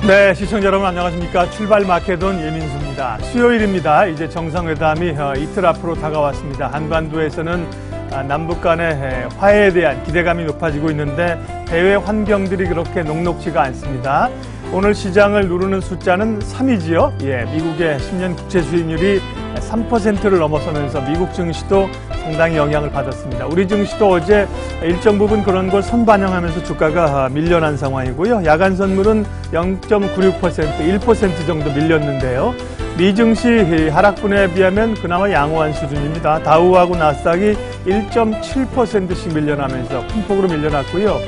네, 시청자 여러분 안녕하십니까. 출발 마케돈 예민수입니다. 수요일입니다. 이제 정상회담이 이틀 앞으로 다가왔습니다. 한반도에서는 남북 간의 화해에 대한 기대감이 높아지고 있는데 대외 환경들이 그렇게 녹록지가 않습니다. 오늘 시장을 누르는 숫자는 3이지요. 미국의 10년 국채 수익률이 3%를 넘어서면서 미국 증시도 상당히 영향을 받았습니다. 우리 증시도 어제 일정 부분 그런 걸 선반영하면서 주가가 밀려난 상황이고요. 야간 선물은 0.96%, 1% 정도 밀렸는데요. 미 증시 하락분에 비하면 그나마 양호한 수준입니다. 다우하고 나스닥이 1.7%씩 밀려나면서 큰 폭으로 밀려났고요.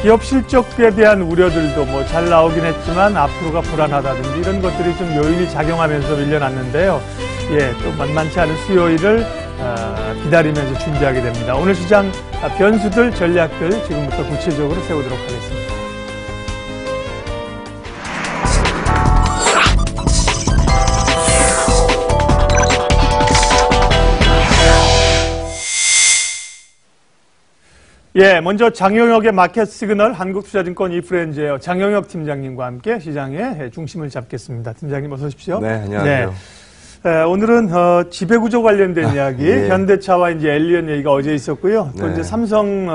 기업 실적에 대한 우려들도 잘 나오긴 했지만 앞으로가 불안하다든지 이런 것들이 좀 요인이 작용하면서 밀려났는데요. 또 만만치 않은 수요일을 기다리면서 준비하게 됩니다. 오늘 시장 변수들, 전략들 지금부터 구체적으로 세우도록 하겠습니다. 먼저 장영혁의 마켓 시그널 한국투자증권 이프렌즈예요. 장영혁 팀장님과 함께 시장의 중심을 잡겠습니다. 팀장님 어서 오십시오. 네, 안녕하세요. 오늘은 지배구조 관련된 이야기, 현대차와 이제 엘리언 얘기가 어제 있었고요. 또 이제 삼성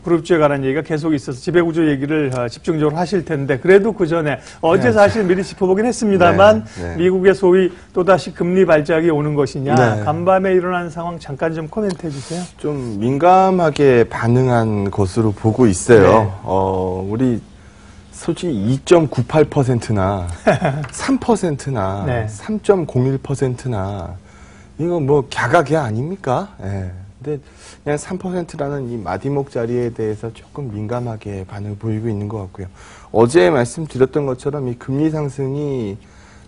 그룹주에 관한 얘기가 계속 있어서 지배구조 얘기를 집중적으로 하실 텐데 그래도 그 전에 어제 사실 미리 짚어보긴 했습니다만 미국의 소위 또다시 금리 발작이 오는 것이냐, 간밤에 일어난 상황 잠깐 좀 코멘트해 주세요. 좀 민감하게 반응한 것으로 보고 있어요. 우리 솔직히 2.98%나 3%나 3.01%나 이거 뭐 갸가갸 아닙니까? 근데 그냥 3%라는 이 마디목 자리에 대해서 조금 민감하게 반응을 보이고 있는 것 같고요. 어제 말씀드렸던 것처럼 이 금리 상승이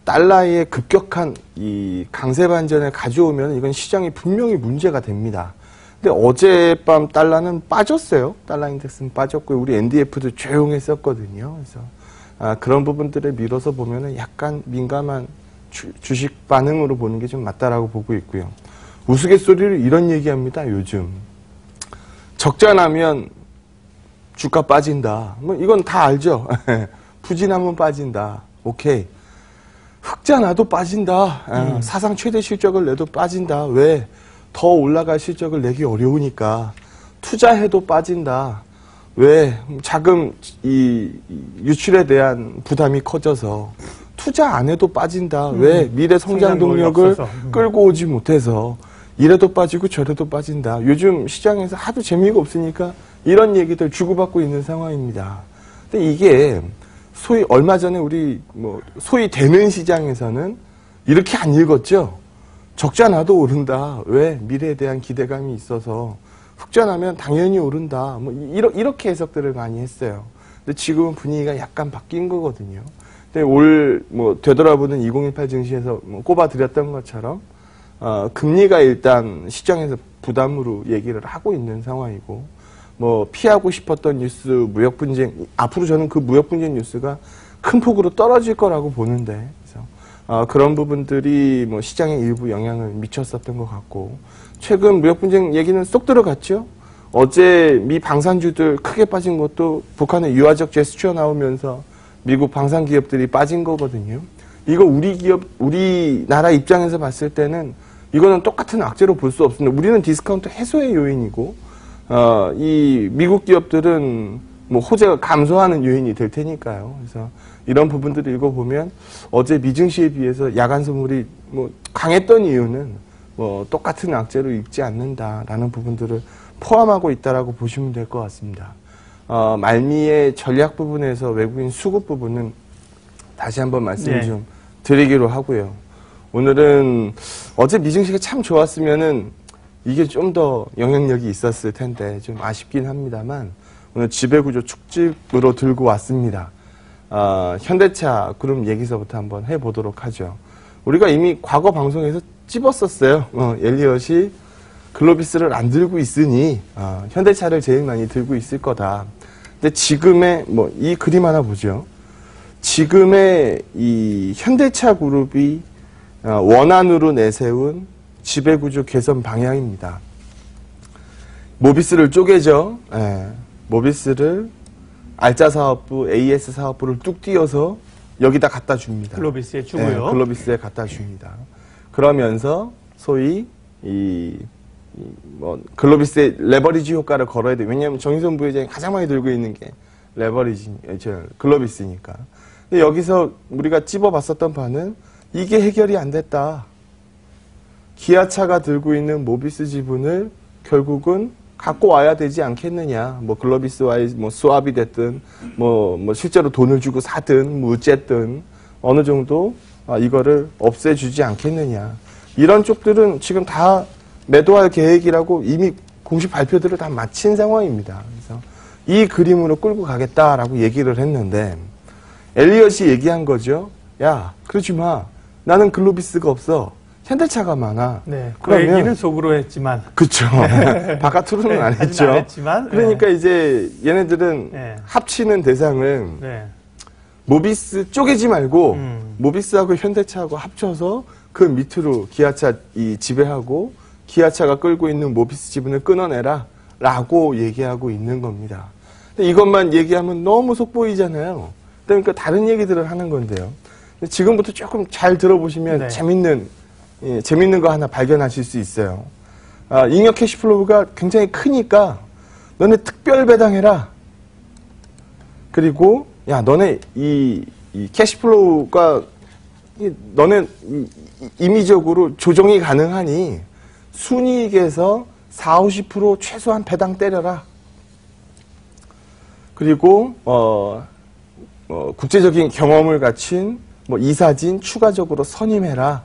달러의 급격한 이 강세 반전을 가져오면 이건 시장이 분명히 문제가 됩니다. 근데 어젯밤 달러는 빠졌어요. 달러 인덱스는 빠졌고 우리 NDF도 조용했었거든요. 그래서 그런 부분들을 미뤄서 보면은 약간 민감한 주식 반응으로 보는 게 좀 맞다라고 보고 있고요. 우스갯소리로 이런 얘기합니다. 요즘 적자 나면 주가 빠진다. 뭐 이건 다 알죠. 부진하면 빠진다. 오케이. 흑자 나도 빠진다. 사상 최대 실적을 내도 빠진다. 왜? 더 올라갈 실적을 내기 어려우니까. 투자해도 빠진다. 왜? 자금 유출에 대한 부담이 커져서. 투자 안 해도 빠진다. 왜? 미래 성장 동력을 끌고 오지 못해서. 이래도 빠지고 저래도 빠진다. 요즘 시장에서 하도 재미가 없으니까 이런 얘기들 주고받고 있는 상황입니다. 근데 이게 소위 얼마 전에 우리 소위 되는 시장에서는 이렇게 안 읽었죠? 적자 나도 오른다. 왜? 미래에 대한 기대감이 있어서. 흑자 나면 당연히 오른다. 이렇게 해석들을 많이 했어요. 근데 지금은 분위기가 약간 바뀐 거거든요. 근데 되돌아보는 2018 증시에서 꼽아드렸던 것처럼, 금리가 일단 시장에서 부담으로 얘기를 하고 있는 상황이고, 피하고 싶었던 뉴스, 무역 분쟁, 앞으로 저는 그 무역 분쟁 뉴스가 큰 폭으로 떨어질 거라고 보는데, 그런 부분들이 시장에 일부 영향을 미쳤었던 것 같고, 최근 무역 분쟁 얘기는 쏙 들어갔죠. 어제 미 방산주들 크게 빠진 것도 북한의 유화적 제스처 나오면서 미국 방산 기업들이 빠진 거거든요. 이거 우리나라 입장에서 봤을 때는 이거는 똑같은 악재로 볼 수 없습니다. 우리는 디스카운트 해소의 요인이고, 이 미국 기업들은 호재가 감소하는 요인이 될 테니까요. 그래서 이런 부분들을 읽어보면 어제 미증시에 비해서 야간 선물이 강했던 이유는 똑같은 악재로 읽지 않는다라는 부분들을 포함하고 있다라고 보시면 될 것 같습니다. 말미의 전략 부분에서 외국인 수급 부분은 다시 한번 말씀을 좀 드리기로 하고요. 오늘은 어제 미증시가 참 좋았으면은 이게 좀 더 영향력이 있었을 텐데 좀 아쉽긴 합니다만 오늘 지배구조 축집으로 들고 왔습니다. 현대차 그룹 얘기서부터 한번 해보도록 하죠. 우리가 이미 과거 방송에서 찝었었어요. 엘리엇이 글로비스를 안 들고 있으니 현대차를 제일 많이 들고 있을 거다. 근데 지금의 이 그림 하나 보죠. 지금의 이 현대차 그룹이 원안으로 내세운 지배구조 개선 방향입니다. 모비스를 쪼개죠. 모비스를 알짜 사업부, AS 사업부를 뚝 띄어서 여기다 갖다 줍니다. 글로비스에 주고요. 네, 글로비스에 갖다 줍니다. 그러면서 소위 글로비스의 레버리지 효과를 걸어야 돼요. 왜냐하면 정의선 부회장이 가장 많이 들고 있는 게 글로비스니까. 근데 여기서 우리가 찝어봤었던 바는 이게 해결이 안 됐다. 기아차가 들고 있는 모비스 지분을 결국은 갖고 와야 되지 않겠느냐. 뭐 글로비스와의 뭐 수합이 됐든 뭐 실제로 돈을 주고 사든 뭐 어쨌든 어느 정도 이거를 없애주지 않겠느냐. 이런 쪽들은 지금 다 매도할 계획이라고 이미 공식 발표들을 다 마친 상황입니다. 그래서 이 그림으로 끌고 가겠다라고 얘기를 했는데 엘리엇이 얘기한 거죠. 야, 그러지 마. 나는 글로비스가 없어. 현대차가 많아. 네, 그 얘기는 속으로 했지만. 그렇죠. 바깥으로는 안 했죠. 안 했지만, 그러니까 이제 얘네들은 합치는 대상은 모비스 쪼개지 말고 모비스하고 현대차하고 합쳐서 그 밑으로 기아차 지배하고 기아차가 끌고 있는 모비스 지분을 끊어내라 라고 얘기하고 있는 겁니다. 근데 이것만 얘기하면 너무 속보이잖아요. 그러니까 다른 얘기들을 하는 건데요. 지금부터 조금 잘 들어보시면 재밌는 거 하나 발견하실 수 있어요. 잉여 캐시플로우가 굉장히 크니까 너네 특별 배당해라. 그리고 야, 너네 이 캐시플로우가 너네 임의적으로 조정이 가능하니 순이익에서 40~50% 최소한 배당 때려라. 그리고 국제적인 경험을 갖춘 이사진 추가적으로 선임해라.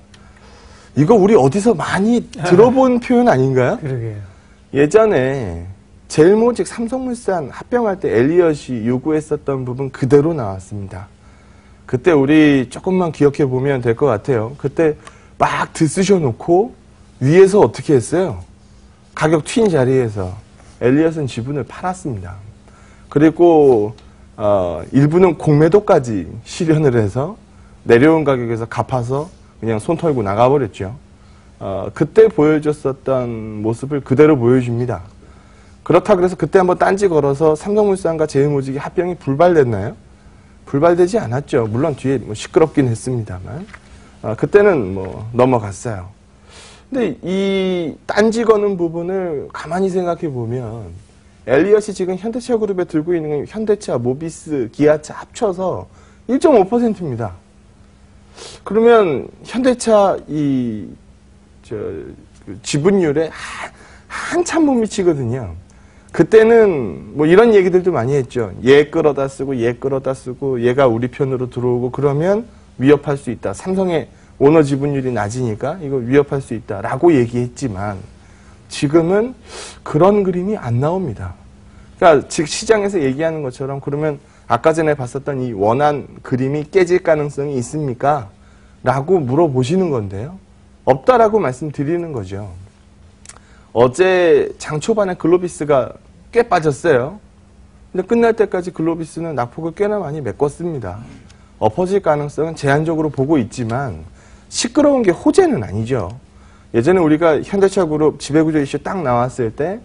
이거 우리 어디서 많이 들어본 표현 아닌가요? 그러게요. 예전에 제일모직 삼성물산 합병할 때 엘리엇이 요구했었던 부분 그대로 나왔습니다. 그때 우리 조금만 기억해 보면 될 것 같아요. 그때 막 드쓰셔 놓고 위에서 어떻게 했어요? 가격 튄 자리에서 엘리엇은 지분을 팔았습니다. 그리고 일부는 공매도까지 실현을 해서 내려온 가격에서 갚아서 그냥 손 털고 나가버렸죠. 그때 보여줬었던 모습을 그대로 보여줍니다. 그렇다 그래서 그때 한번 딴지 걸어서 삼성물산과 제일모직이 합병이 불발됐나요? 불발되지 않았죠. 물론 뒤에 시끄럽긴 했습니다만. 그때는 넘어갔어요. 근데 이 딴지 거는 부분을 가만히 생각해 보면 엘리엇이 지금 현대차 그룹에 들고 있는 건 현대차, 모비스, 기아차 합쳐서 1.5%입니다. 그러면 현대차 지분율에 한참 못 미치거든요. 그때는 이런 얘기들도 많이 했죠. 얘 끌어다 쓰고 얘 끌어다 쓰고 얘가 우리 편으로 들어오고 그러면 위협할 수 있다. 삼성의 오너 지분율이 낮으니까 이거 위협할 수 있다라고 얘기했지만 지금은 그런 그림이 안 나옵니다. 그러니까 즉 시장에서 얘기하는 것처럼 그러면 아까 전에 봤었던 이 원한 그림이 깨질 가능성이 있습니까? 라고 물어보시는 건데요. 없다라고 말씀드리는 거죠. 어제 장 초반에 글로비스가 꽤 빠졌어요. 근데 끝날 때까지 글로비스는 낙폭을 꽤나 많이 메꿨습니다. 엎어질 가능성은 제한적으로 보고 있지만 시끄러운 게 호재는 아니죠. 예전에 우리가 현대차 그룹 지배구조 이슈 딱 나왔을 때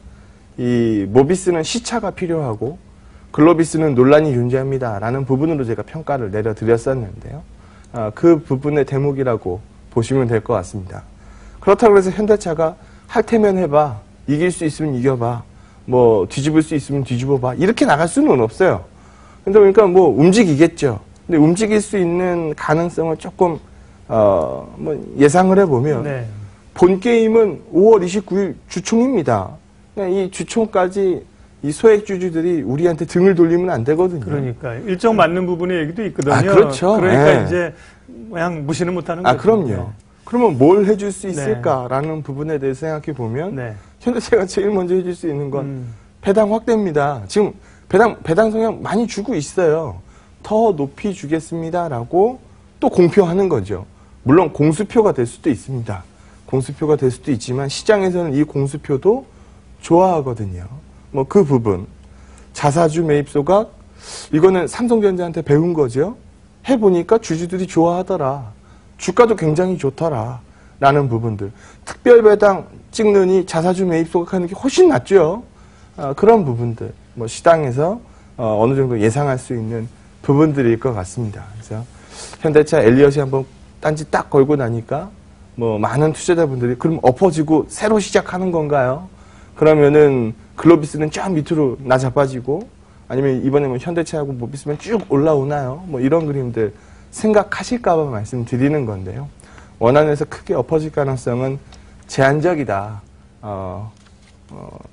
이 모비스는 시차가 필요하고 글로비스는 논란이 존재합니다. 라는 부분으로 제가 평가를 내려드렸었는데요. 그 부분의 대목이라고 보시면 될 것 같습니다. 그렇다고 해서 현대차가 할 테면 해봐. 이길 수 있으면 이겨봐. 뒤집을 수 있으면 뒤집어봐. 이렇게 나갈 수는 없어요. 근데 그러니까 움직이겠죠. 근데 움직일 수 있는 가능성을 조금, 예상을 해보면, 본 게임은 5월 29일 주총입니다. 이 주총까지 이 소액주주들이 우리한테 등을 돌리면 안 되거든요. 그러니까 일정 맞는 부분의 얘기도 있거든요. 그렇죠. 그러니까 이제 그냥 무시는 못하는 거죠. 그럼요. 그러면 뭘 해줄 수 있을까라는 부분에 대해서 생각해 보면 현대차가 제일 먼저 해줄 수 있는 건 배당 확대입니다. 지금 배당 성향 많이 주고 있어요. 더 높이 주겠습니다라고 또 공표하는 거죠. 물론 공수표가 될 수도 있습니다. 공수표가 될 수도 있지만 시장에서는 이 공수표도 좋아하거든요. 그 부분. 자사주 매입 소각, 이거는 삼성전자한테 배운 거죠. 해보니까 주주들이 좋아하더라. 주가도 굉장히 좋더라. 라는 부분들. 특별 배당 찍느니 자사주 매입 소각하는 게 훨씬 낫죠. 그런 부분들. 시장에서 어느 정도 예상할 수 있는 부분들일 것 같습니다. 그래서 현대차 엘리엇이 한번 딴지 딱 걸고 나니까 뭐 많은 투자자분들이 그럼 엎어지고 새로 시작하는 건가요? 그러면은 글로비스는 쫙 밑으로 나자빠지고 아니면 이번에 뭐 현대차하고 모비스만 쭉 올라오나요? 뭐 이런 그림들 생각하실까봐 말씀드리는 건데요. 원안에서 크게 엎어질 가능성은 제한적이다.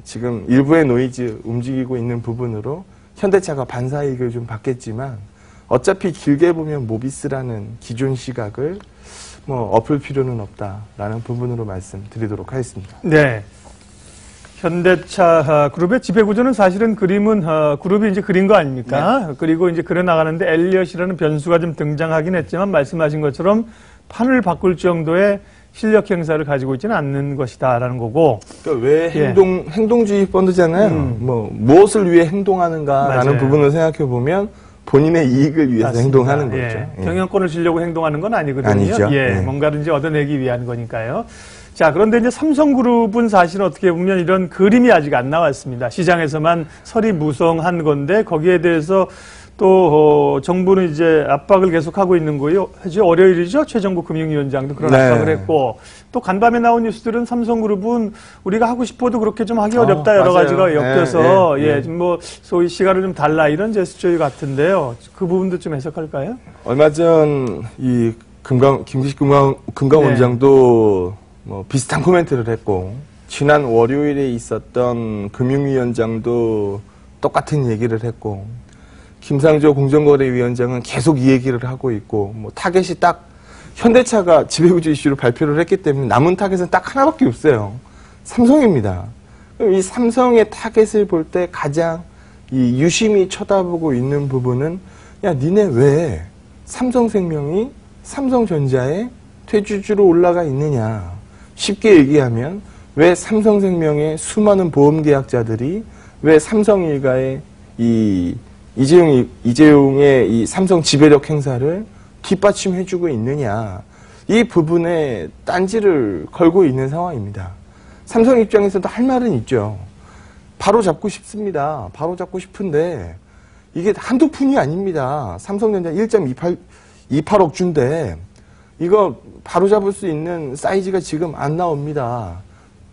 지금 일부의 노이즈 움직이고 있는 부분으로 현대차가 반사이익을 좀 받겠지만 어차피 길게 보면 모비스라는 기존 시각을 뭐 엎을 필요는 없다라는 부분으로 말씀드리도록 하겠습니다. 네. 현대차 그룹의 지배구조는 사실은 그룹이 이제 그린 거 아닙니까? 네. 그리고 이제 그려 나가는데 엘리엇이라는 변수가 좀 등장하긴 했지만 말씀하신 것처럼 판을 바꿀 정도의 실력 행사를 가지고 있지는 않는 것이다라는 거고. 그러니까 왜 행동주의 펀드잖아요. 무엇을 위해 행동하는가라는 맞아요. 부분을 생각해 보면 본인의 이익을 위해서 맞습니다. 행동하는 거죠. 예. 경영권을 주려고 행동하는 건 아니거든요. 아니죠. 예. 뭔가든지 얻어내기 위한 거니까요. 자, 그런데 이제 삼성그룹은 사실 어떻게 보면 이런 그림이 아직 안 나왔습니다. 시장에서만 설이 무성한 건데 거기에 대해서 또 정부는 이제 압박을 계속하고 있는 거예요. 월요일이죠. 최정부 금융위원장도 그런 압박을 했고 또 간밤에 나온 뉴스들은 삼성그룹은 우리가 하고 싶어도 그렇게 좀 하기 어렵다 여러 맞아요. 가지가 엮여서 뭐 소위 시가를 좀 달라 이런 제스처 같은데요. 그 부분도 좀 해석할까요? 얼마 전 이 김기식 금감원장도 뭐 비슷한 코멘트를 했고 지난 월요일에 있었던 금융위원장도 똑같은 얘기를 했고. 김상조 공정거래위원장은 계속 이 얘기를 하고 있고 뭐 타겟이 딱 현대차가 지배구조 이슈로 발표를 했기 때문에 남은 타겟은 딱 하나밖에 없어요. 삼성입니다. 이 삼성의 타겟을 볼 때 가장 이 유심히 쳐다보고 있는 부분은 야 니네 왜 삼성생명이 삼성전자의 퇴주주로 올라가 있느냐. 쉽게 얘기하면 왜 삼성생명의 수많은 보험계약자들이 왜 삼성일가의 이재용의 이 삼성 지배력 행사를 뒷받침해주고 있느냐. 이 부분에 딴지를 걸고 있는 상황입니다. 삼성 입장에서도 할 말은 있죠. 바로 잡고 싶습니다. 바로 잡고 싶은데 이게 한두 푼이 아닙니다. 삼성전자 1.28억 주인데 이거 바로 잡을 수 있는 사이즈가 지금 안 나옵니다.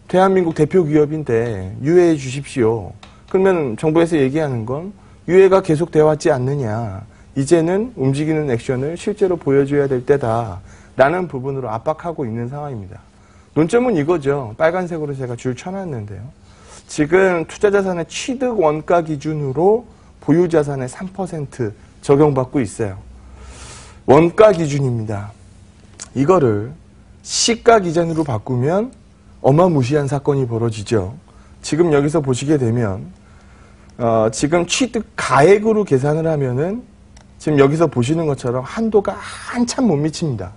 대한민국 대표 기업인데 유예해 주십시오. 그러면 정부에서 얘기하는 건 유예가 계속되어 왔지 않느냐. 이제는 움직이는 액션을 실제로 보여줘야 될 때다. 라는 부분으로 압박하고 있는 상황입니다. 논점은 이거죠. 빨간색으로 제가 줄 쳐놨는데요. 지금 투자자산의 취득 원가 기준으로 보유자산의 3% 적용받고 있어요. 원가 기준입니다. 이거를 시가 기준으로 바꾸면 어마무시한 사건이 벌어지죠. 지금 여기서 보시게 되면 지금 취득 가액으로 계산을 하면은 지금 여기서 보시는 것처럼 한도가 한참 못 미칩니다.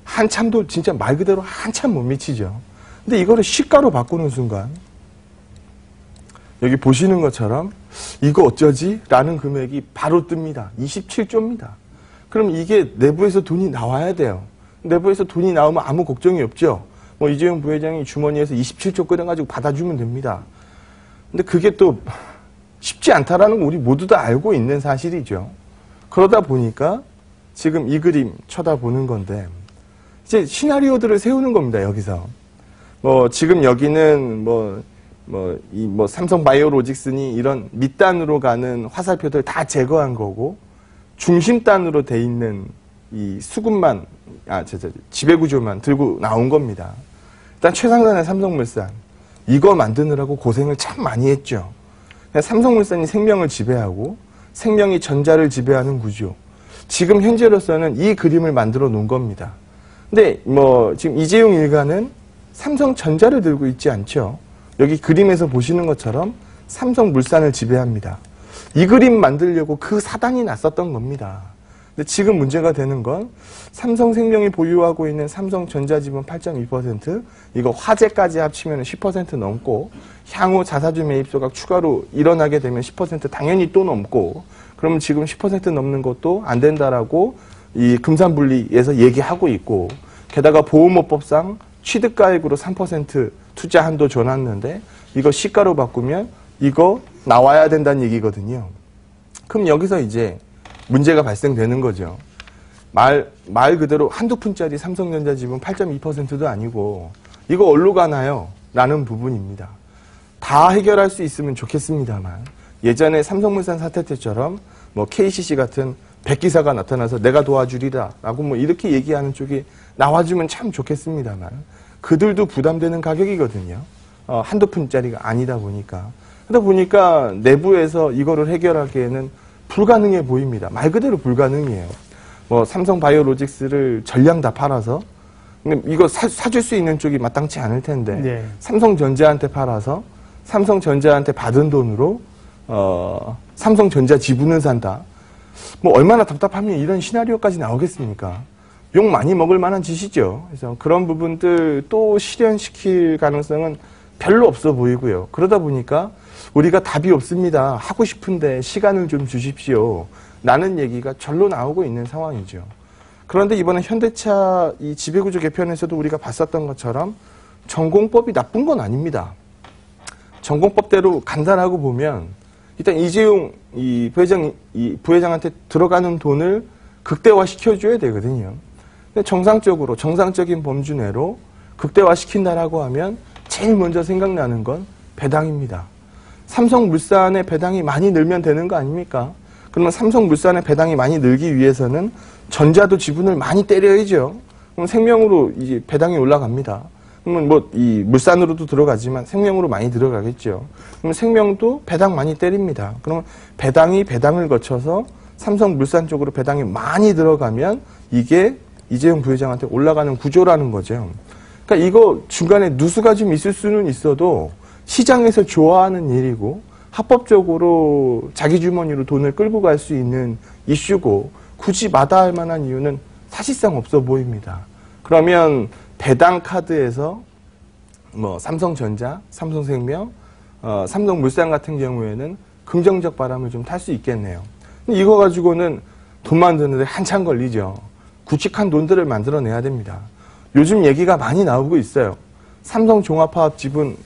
한참도 진짜 말 그대로 한참 못 미치죠. 근데 이거를 시가로 바꾸는 순간 여기 보시는 것처럼 이거 어쩌지? 라는 금액이 바로 뜹니다. 27조입니다. 그럼 이게 내부에서 돈이 나와야 돼요. 내부에서 돈이 나오면 아무 걱정이 없죠. 뭐 이재용 부회장이 주머니에서 27조 꺼내가지고 받아주면 됩니다. 근데 그게 또 쉽지 않다라는 거 우리 모두 다 알고 있는 사실이죠. 그러다 보니까 지금 이 그림 쳐다보는 건데 이제 시나리오들을 세우는 겁니다. 여기서 뭐 지금 여기는 삼성 바이오로직스니 이런 밑단으로 가는 화살표들 다 제거한 거고 중심단으로 돼 있는 이 수급만 지배구조만 들고 나온 겁니다. 일단 최상단의 삼성물산 이거 만드느라고 고생을 참 많이 했죠. 삼성물산이 생명을 지배하고 생명이 전자를 지배하는 구조. 지금 현재로서는 이 그림을 만들어 놓은 겁니다. 근데 지금 이재용 일가는 삼성전자를 들고 있지 않죠. 여기 그림에서 보시는 것처럼 삼성물산을 지배합니다. 이 그림 만들려고 그 사단이 났었던 겁니다. 근데 지금 문제가 되는 건 삼성생명이 보유하고 있는 삼성전자 지분 8.2%, 이거 화재까지 합치면 10% 넘고 향후 자사주 매입소가 추가로 일어나게 되면 10% 당연히 또 넘고 그러면 지금 10% 넘는 것도 안 된다라고 이 금산분리에서 얘기하고 있고 게다가 보험업법상 취득가액으로 3% 투자 한도 줘놨는데 이거 시가로 바꾸면 이거 나와야 된다는 얘기거든요. 그럼 여기서 이제 문제가 발생되는 거죠. 말 그대로 한두 푼짜리 삼성전자 지분 8.2%도 아니고 이거 어디로 가나요? 라는 부분입니다. 다 해결할 수 있으면 좋겠습니다만 예전에 삼성물산 사태 때처럼 뭐 KCC 같은 백기사가 나타나서 내가 도와주리라 라고 뭐 이렇게 얘기하는 쪽이 나와주면 참 좋겠습니다만 그들도 부담되는 가격이거든요. 한두 푼짜리가 아니다 보니까. 그러다 보니까 내부에서 이거를 해결하기에는 불가능해 보입니다. 말 그대로 불가능이에요. 뭐 삼성바이오로직스를 전량 다 팔아서 근데 이거 사줄 수 있는 쪽이 마땅치 않을 텐데 네. 삼성전자한테 팔아서 삼성전자한테 받은 돈으로 삼성전자 지분을 산다. 뭐 얼마나 답답하면 이런 시나리오까지 나오겠습니까? 욕 많이 먹을 만한 짓이죠. 그래서 그런 부분들 또 실현시킬 가능성은 별로 없어 보이고요. 그러다 보니까 우리가 답이 없습니다. 하고 싶은데 시간을 좀 주십시오. 라는 얘기가 절로 나오고 있는 상황이죠. 그런데 이번에 현대차 이 지배구조 개편에서도 우리가 봤었던 것처럼 전공법이 나쁜 건 아닙니다. 전공법대로 간단하고 보면 일단 이재용 이 부회장한테 들어가는 돈을 극대화 시켜줘야 되거든요. 근데 정상적인 범주 내로 극대화 시킨다라고 하면 제일 먼저 생각나는 건 배당입니다. 삼성물산의 배당이 많이 늘면 되는 거 아닙니까? 그러면 삼성물산의 배당이 많이 늘기 위해서는 전자도 지분을 많이 때려야죠. 그럼 생명으로 이제 배당이 올라갑니다. 그러면 뭐 이 물산으로도 들어가지만 생명으로 많이 들어가겠죠. 그럼 생명도 배당 많이 때립니다. 그러면 배당을 거쳐서 삼성물산 쪽으로 배당이 많이 들어가면 이게 이재용 부회장한테 올라가는 구조라는 거죠. 그러니까 이거 중간에 누수가 좀 있을 수는 있어도 시장에서 좋아하는 일이고 합법적으로 자기 주머니로 돈을 끌고 갈 수 있는 이슈고 굳이 마다할 만한 이유는 사실상 없어 보입니다. 그러면 배당 카드에서 뭐 삼성전자, 삼성생명, 삼성물산 같은 경우에는 긍정적 바람을 좀 탈 수 있겠네요. 이거 가지고는 돈 만드는데 한참 걸리죠. 굵직한 돈들을 만들어내야 됩니다. 요즘 얘기가 많이 나오고 있어요. 삼성종합화합 지분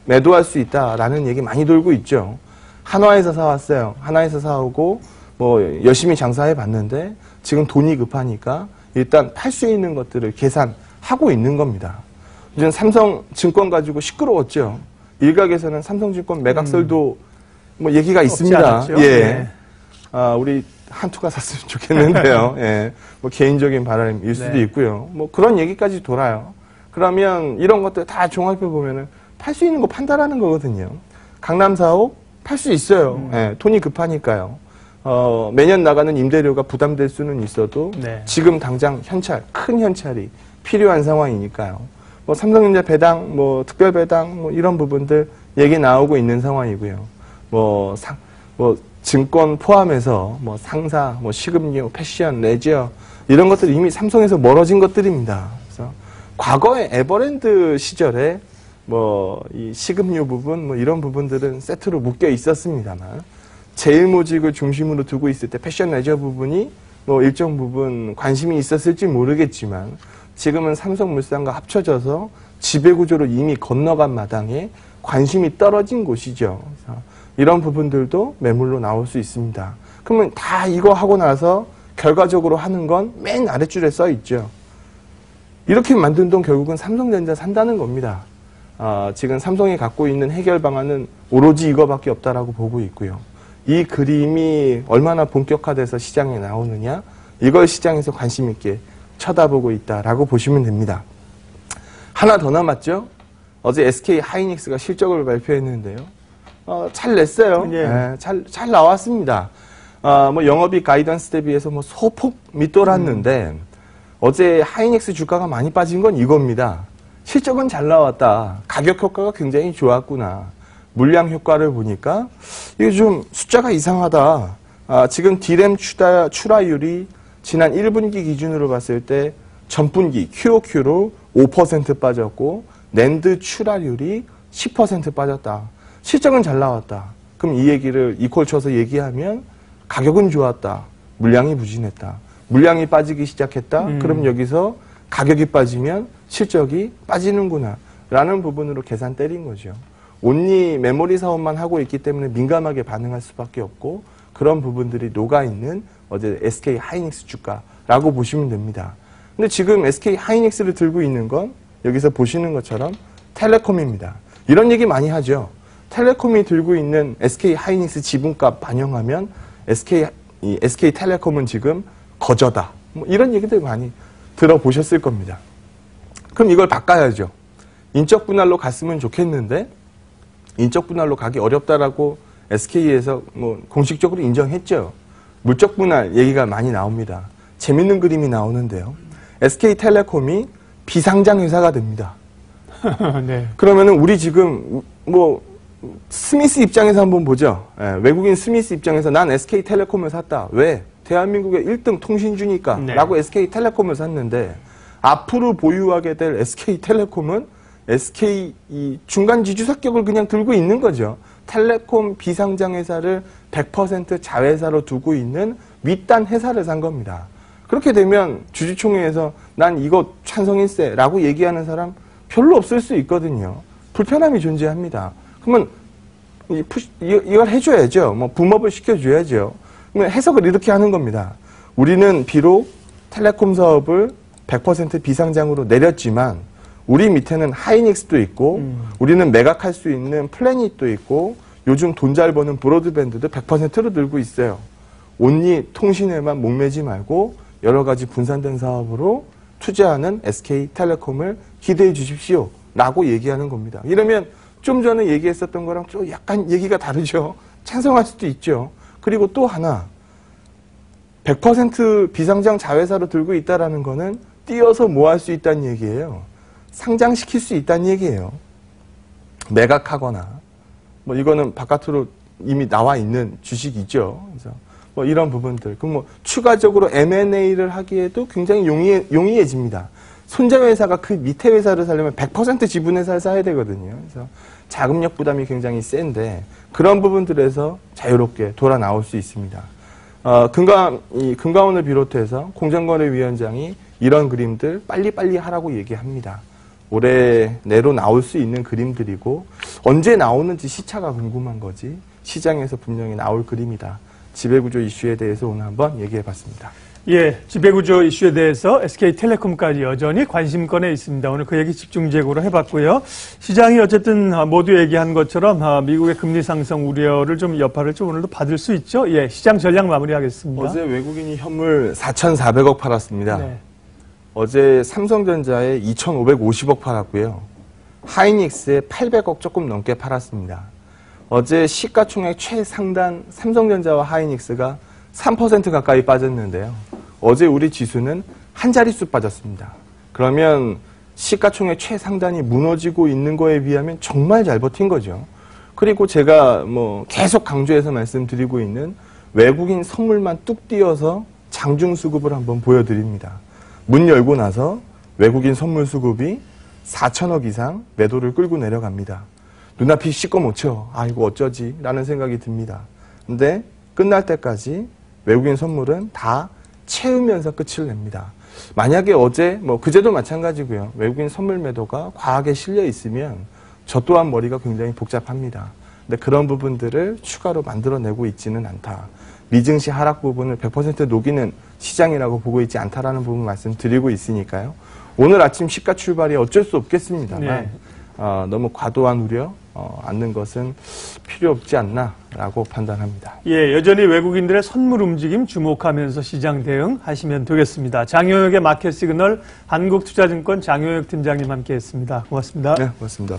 매도할 수 있다라는 얘기 많이 돌고 있죠. 한화에서 사왔어요. 한화에서 사오고 뭐 열심히 장사해 봤는데 지금 돈이 급하니까 일단 팔 수 있는 것들을 계산하고 있는 겁니다. 이제 삼성증권 가지고 시끄러웠죠. 일각에서는 삼성증권 매각설도 뭐 얘기가 있습니다. 예. 네. 우리 한투가 샀으면 좋겠는데요. 예. 뭐 개인적인 바람일 수도 네. 있고요. 뭐 그런 얘기까지 돌아요. 그러면 이런 것들 다 종합해 보면은 팔 수 있는 거 판다라는 거거든요. 강남 사옥 팔 수 있어요. 예. 돈이 급하니까요. 매년 나가는 임대료가 부담될 수는 있어도 네. 지금 당장 큰 현찰이 필요한 상황이니까요. 뭐 삼성전자 배당, 뭐 특별 배당, 뭐 이런 부분들 얘기 나오고 있는 상황이고요. 뭐 증권 포함해서 뭐 상사, 뭐 식음료, 패션, 레저 이런 것들 이미 삼성에서 멀어진 것들입니다. 그래서 과거의 에버랜드 시절에 뭐 이 식음료 부분, 뭐 이런 부분들은 세트로 묶여 있었습니다만 제일모직을 중심으로 두고 있을 때 패션 레저 부분이 뭐 일정 부분 관심이 있었을지 모르겠지만 지금은 삼성물산과 합쳐져서 지배구조로 이미 건너간 마당에 관심이 떨어진 곳이죠. 그래서 이런 부분들도 매물로 나올 수 있습니다. 그러면 다 이거 하고 나서 결과적으로 하는 건 맨 아랫줄에 써 있죠. 이렇게 만든 돈 결국은 삼성전자 산다는 겁니다. 지금 삼성이 갖고 있는 해결 방안은 오로지 이거밖에 없다라고 보고 있고요. 이 그림이 얼마나 본격화돼서 시장에 나오느냐, 이걸 시장에서 관심 있게 쳐다보고 있다라고 보시면 됩니다. 하나 더 남았죠. 어제 SK 하이닉스가 실적을 발표했는데요. 잘 냈어요. 예. 네, 잘 나왔습니다. 뭐 영업이익 가이던스 대비해서 뭐 소폭 밑돌았는데 어제 하이닉스 주가가 많이 빠진 건 이겁니다. 실적은 잘 나왔다. 가격 효과가 굉장히 좋았구나. 물량 효과를 보니까 이게 좀 숫자가 이상하다. 지금 D램 출하율이 지난 1분기 기준으로 봤을 때 전분기 QOQ로 5% 빠졌고 낸드 출하율이 10% 빠졌다. 실적은 잘 나왔다. 그럼 이 얘기를 이퀄 쳐서 얘기하면 가격은 좋았다. 물량이 부진했다. 물량이 빠지기 시작했다. 그럼 여기서 가격이 빠지면 실적이 빠지는구나. 라는 부분으로 계산 때린 거죠. 온리 메모리 사업만 하고 있기 때문에 민감하게 반응할 수밖에 없고 그런 부분들이 녹아있는 어제 SK 하이닉스 주가라고 보시면 됩니다. 근데 지금 SK 하이닉스를 들고 있는 건 여기서 보시는 것처럼 텔레콤입니다. 이런 얘기 많이 하죠. 텔레콤이 들고 있는 SK 하이닉스 지분값 반영하면 SK 텔레콤은 지금 거저다. 뭐 이런 얘기들 많이 들어보셨을 겁니다. 그럼 이걸 바꿔야죠. 인적 분할로 갔으면 좋겠는데 인적 분할로 가기 어렵다라고 SK에서 뭐 공식적으로 인정했죠. 물적 분할 얘기가 많이 나옵니다. 재밌는 그림이 나오는데요. SK텔레콤이 비상장 회사가 됩니다. 네. 그러면은 우리 지금 뭐 스미스 입장에서 한번 보죠. 외국인 스미스 입장에서 난 SK텔레콤을 샀다. 왜? 대한민국의 1등 통신주니까 네. 라고 SK텔레콤을 샀는데 앞으로 보유하게 될 SK텔레콤은 SK 이 중간 지주사격을 그냥 들고 있는 거죠. 텔레콤 비상장 회사를 100% 자회사로 두고 있는 윗단 회사를 산 겁니다. 그렇게 되면 주주총회에서 난 이거 찬성일세라고 얘기하는 사람 별로 없을 수 있거든요. 불편함이 존재합니다. 그러면 이걸 해줘야죠. 뭐 붐업을 시켜줘야죠. 그러면 해석을 이렇게 하는 겁니다. 우리는 비록 텔레콤 사업을 100% 비상장으로 내렸지만 우리 밑에는 하이닉스도 있고 우리는 매각할 수 있는 플래닛도 있고 요즘 돈 잘 버는 브로드밴드도 100%로 들고 있어요. 온리 통신에만 목매지 말고 여러 가지 분산된 사업으로 투자하는 SK텔레콤을 기대해 주십시오 라고 얘기하는 겁니다. 이러면 좀 전에 얘기했었던 거랑 좀 약간 얘기가 다르죠. 찬성할 수도 있죠. 그리고 또 하나 100% 비상장 자회사로 들고 있다는 거는 띄어서 뭐 할 수 있다는 얘기예요. 상장시킬 수 있다는 얘기예요. 매각하거나 뭐 이거는 바깥으로 이미 나와 있는 주식이죠. 그래서 뭐 이런 부분들. 그럼 뭐 추가적으로 M&A를 하기에도 굉장히 용이해집니다. 손자회사가 그 밑에 회사를 사려면 100% 지분회사를 사야 되거든요. 그래서 자금력 부담이 굉장히 센데 그런 부분들에서 자유롭게 돌아 나올 수 있습니다. 금감원을 비롯해서 공정거래위원장이 이런 그림들 빨리빨리 하라고 얘기합니다. 올해 내로 나올 수 있는 그림들이고 언제 나오는지 시차가 궁금한 거지 시장에서 분명히 나올 그림이다. 지배구조 이슈에 대해서 오늘 한번 얘기해봤습니다. 예, 지배구조 이슈에 대해서 SK텔레콤까지 여전히 관심권에 있습니다. 오늘 그 얘기 집중적으로 해봤고요. 시장이 어쨌든 모두 얘기한 것처럼 미국의 금리 상승 우려를 좀 여파를 좀 오늘도 받을 수 있죠. 예, 시장 전략 마무리하겠습니다. 어제 외국인이 현물 4,400억 팔았습니다. 네. 어제 삼성전자에 2,550억 팔았고요. 하이닉스에 800억 조금 넘게 팔았습니다. 어제 시가총액 최상단 삼성전자와 하이닉스가 3% 가까이 빠졌는데요. 어제 우리 지수는 한 자릿수 빠졌습니다. 그러면 시가총액 최상단이 무너지고 있는 거에 비하면 정말 잘 버틴 거죠. 그리고 제가 뭐 계속 강조해서 말씀드리고 있는 외국인 선물만 뚝 띄어서 장중 수급을 한번 보여드립니다. 문 열고 나서 외국인 선물 수급이 4천억 이상 매도를 끌고 내려갑니다. 눈앞이 시꺼멓죠. 아이고 어쩌지 라는 생각이 듭니다. 근데 끝날 때까지 외국인 선물은 다 채우면서 끝을 냅니다. 만약에 어제 뭐 그제도 마찬가지고요. 외국인 선물 매도가 과하게 실려 있으면 저 또한 머리가 굉장히 복잡합니다. 근데 그런 부분들을 추가로 만들어내고 있지는 않다. 미증시 하락 부분을 100% 녹이는 시장이라고 보고 있지 않다라는 부분 말씀드리고 있으니까요. 오늘 아침 시가 출발이 어쩔 수 없겠습니다만 네. 너무 과도한 우려 않는 것은 필요 없지 않나라고 판단합니다. 예, 여전히 외국인들의 선물 움직임 주목하면서 시장 대응하시면 되겠습니다. 장효혁의 마켓 시그널 한국투자증권 장효혁 팀장님 함께했습니다. 고맙습니다. 네, 고맙습니다.